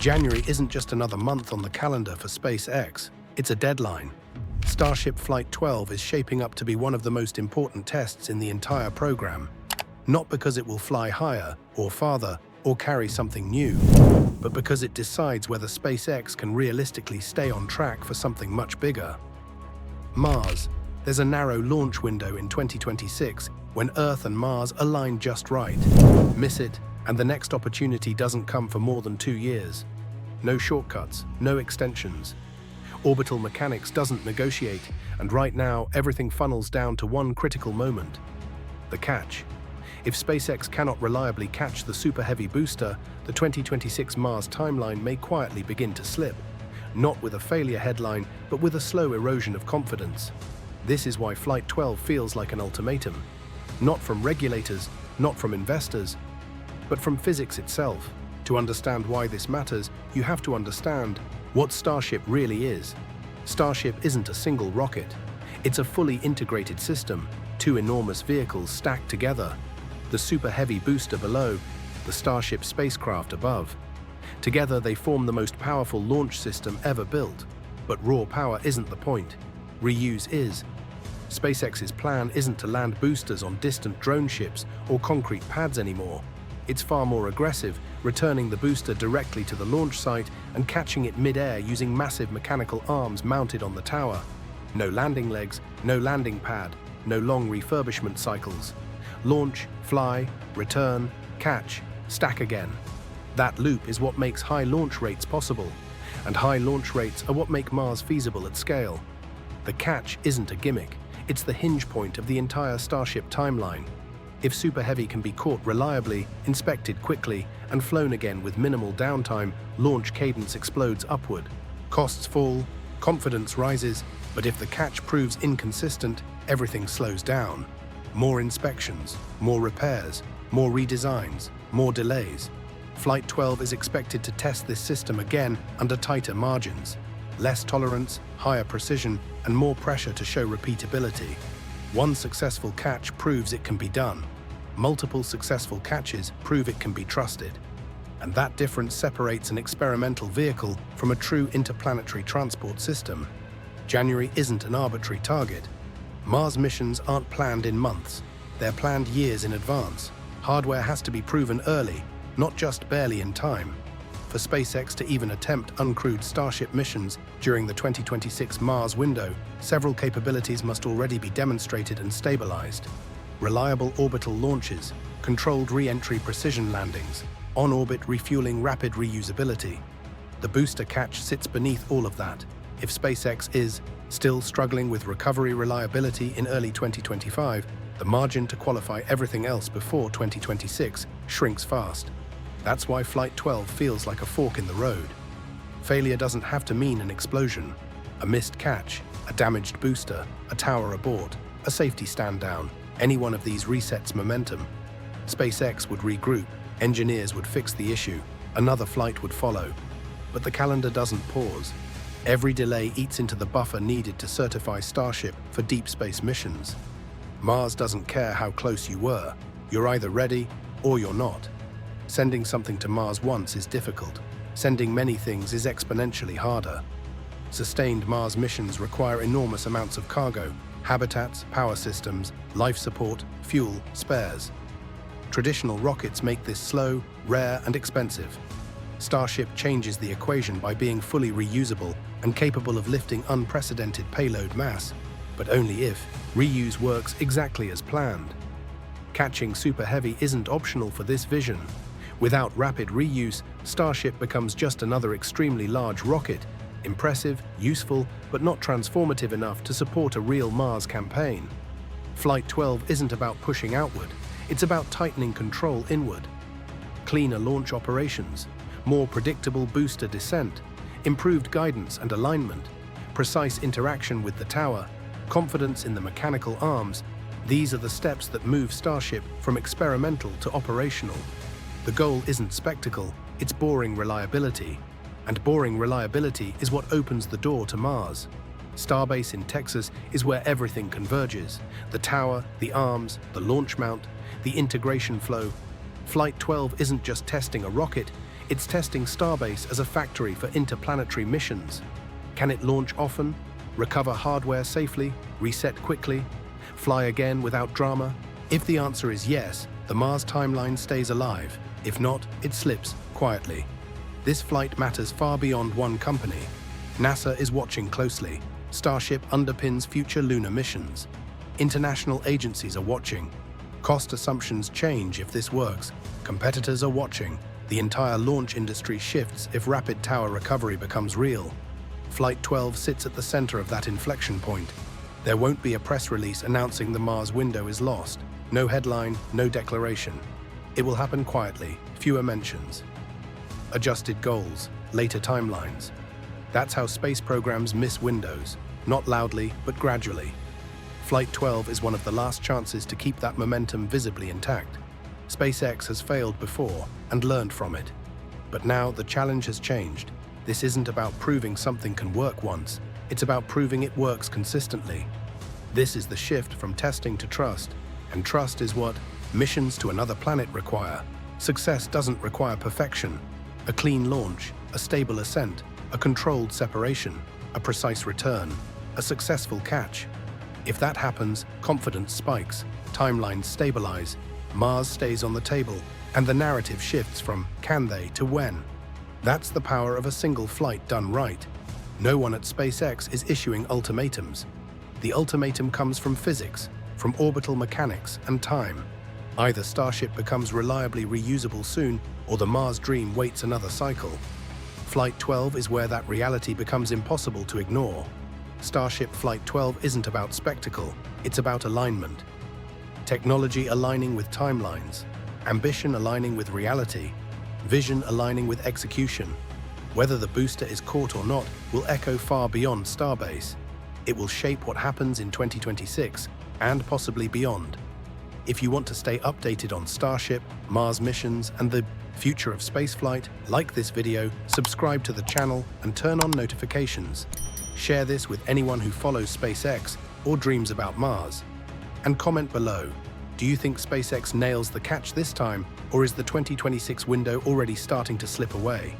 January isn't just another month on the calendar for SpaceX, it's a deadline. Starship Flight 12 is shaping up to be one of the most important tests in the entire program. Not because it will fly higher or farther or carry something new, but because it decides whether SpaceX can realistically stay on track for something much bigger. Mars. There's a narrow launch window in 2026 when Earth and Mars align just right. Miss it, and the next opportunity doesn't come for more than 2 years. No shortcuts, no extensions. Orbital mechanics doesn't negotiate, and right now everything funnels down to one critical moment. The catch. If SpaceX cannot reliably catch the Super Heavy booster, the 2026 Mars timeline may quietly begin to slip. Not with a failure headline, but with a slow erosion of confidence. This is why Flight 12 feels like an ultimatum. Not from regulators, not from investors, but from physics itself. To understand why this matters, you have to understand what Starship really is. Starship isn't a single rocket. It's a fully integrated system, 2 enormous vehicles stacked together. The Super Heavy booster below, the Starship spacecraft above. Together they form the most powerful launch system ever built. But raw power isn't the point. Reuse is. SpaceX's plan isn't to land boosters on distant drone ships or concrete pads anymore. It's far more aggressive, returning the booster directly to the launch site and catching it mid-air using massive mechanical arms mounted on the tower. No landing legs, no landing pad, no long refurbishment cycles. Launch, fly, return, catch, stack again. That loop is what makes high launch rates possible, and high launch rates are what make Mars feasible at scale. The catch isn't a gimmick, it's the hinge point of the entire Starship timeline. If Super Heavy can be caught reliably, inspected quickly, and flown again with minimal downtime, launch cadence explodes upward. Costs fall, confidence rises, but if the catch proves inconsistent, everything slows down. More inspections, more repairs, more redesigns, more delays. Flight 12 is expected to test this system again under tighter margins. Less tolerance, higher precision, and more pressure to show repeatability. One successful catch proves it can be done. Multiple successful catches prove it can be trusted. And that difference separates an experimental vehicle from a true interplanetary transport system. January isn't an arbitrary target. Mars missions aren't planned in months. They're planned years in advance. Hardware has to be proven early, not just barely in time. For SpaceX to even attempt uncrewed Starship missions during the 2026 Mars window, several capabilities must already be demonstrated and stabilized. Reliable orbital launches, controlled re-entry precision landings, on-orbit refueling, rapid reusability. The booster catch sits beneath all of that. If SpaceX is still struggling with recovery reliability in early 2025, the margin to qualify everything else before 2026 shrinks fast. That's why Flight 12 feels like a fork in the road. Failure doesn't have to mean an explosion. A missed catch, a damaged booster, a tower abort, a safety stand down. Any one of these resets momentum. SpaceX would regroup, engineers would fix the issue, another flight would follow. But the calendar doesn't pause. Every delay eats into the buffer needed to certify Starship for deep space missions. Mars doesn't care how close you were. You're either ready or you're not. Sending something to Mars once is difficult. Sending many things is exponentially harder. Sustained Mars missions require enormous amounts of cargo, habitats, power systems, life support, fuel, spares. Traditional rockets make this slow, rare, and expensive. Starship changes the equation by being fully reusable and capable of lifting unprecedented payload mass, but only if reuse works exactly as planned. Catching Super Heavy isn't optional for this vision. Without rapid reuse, Starship becomes just another extremely large rocket, impressive, useful, but not transformative enough to support a real Mars campaign. Flight 12 isn't about pushing outward, it's about tightening control inward. Cleaner launch operations, more predictable booster descent, improved guidance and alignment, precise interaction with the tower, confidence in the mechanical arms. These are the steps that move Starship from experimental to operational. The goal isn't spectacle, it's boring reliability. And boring reliability is what opens the door to Mars. Starbase in Texas is where everything converges. The tower, the arms, the launch mount, the integration flow. Flight 12 isn't just testing a rocket, It's testing Starbase as a factory for interplanetary missions. Can it launch often, recover hardware safely, reset quickly, fly again without drama? If the answer is yes, the Mars timeline stays alive. If not, it slips quietly. This flight matters far beyond one company. NASA is watching closely. Starship underpins future lunar missions. International agencies are watching. Cost assumptions change if this works. Competitors are watching. The entire launch industry shifts if rapid tower recovery becomes real. Flight 12 sits at the center of that inflection point. There won't be a press release announcing the Mars window is lost. No headline, no declaration. It will happen quietly, fewer mentions. Adjusted goals, later timelines. That's how space programs miss windows, not loudly, but gradually. Flight 12 is one of the last chances to keep that momentum visibly intact. SpaceX has failed before and learned from it. But now the challenge has changed. This isn't about proving something can work once. It's about proving it works consistently. This is the shift from testing to trust, and trust is what missions to another planet require. Success doesn't require perfection. A clean launch, a stable ascent, a controlled separation, a precise return, a successful catch. If that happens, confidence spikes, timelines stabilize, Mars stays on the table, and the narrative shifts from can they to when. That's the power of a single flight done right. No one at SpaceX is issuing ultimatums. The ultimatum comes from physics, from orbital mechanics and time. Either Starship becomes reliably reusable soon, or the Mars dream waits another cycle. Flight 12 is where that reality becomes impossible to ignore. Starship Flight 12 isn't about spectacle, it's about alignment. Technology aligning with timelines, ambition aligning with reality, vision aligning with execution. Whether the booster is caught or not will echo far beyond Starbase. It will shape what happens in 2026 and possibly beyond. If you want to stay updated on Starship, Mars missions, and the future of spaceflight, like this video, subscribe to the channel, and turn on notifications. Share this with anyone who follows SpaceX or dreams about Mars. And comment below, do you think SpaceX nails the catch this time, or is the 2026 window already starting to slip away?